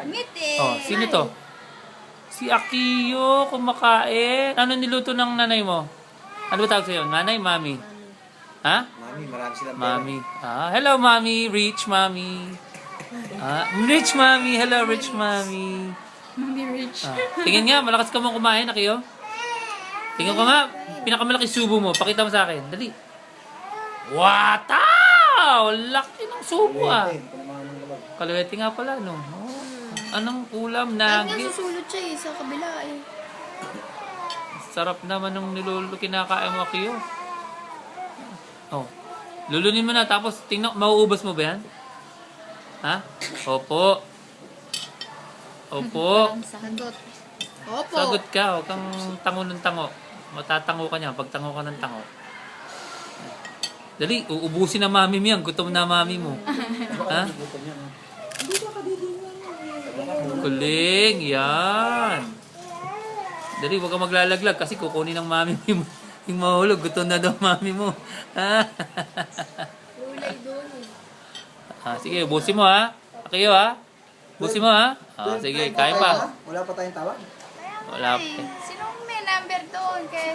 Ngiti. Oh, sino to? Si Akiyo, kumakain. Ano niluto ng nanay mo? Ano ba tawag sa'yo? Nanay, mami? Ha? Mami, marami silang pera. Mami. Hello, mami. Rich mami. Rich mami. Hello, rich mami. Mami Rich. Tingin nga, malakas ka mong kumain, Akiyo. Tingin ko nga, pinakamalaki subo mo. Pakita mo sa akin. Dali. Wow! Laki ng subo Kalawete nga pala, no? Oh. Anong ulam? Kahit nga Nugget? susulot siya eh, sa kabila eh. Sarap naman ng kinakain mo, Akiyo. Oh. Lulunin mo na, tapos tingnan, mauubos mo ba yan? Ha? Opo. Opo. Sagot. Opo. Sagot ka, huwag kang tango ng tango. Matatango ka niya, pag tango ka ng tango. Dali, uubusin na mami mo yan. Gutom na mami mo. Ha? Kuling, yan. Dali, huwag kang maglalaglag kasi kukunin ng mami mo yung mahulog. Gutom na daw mami mo. Ha? Ulay doon. Sige, ubusin mo ha. Akiyo ha. Ubusin mo ha. Sige, kain pa. Wala pa tayong tawag. Wala pa. Sinong may number doon? Kaya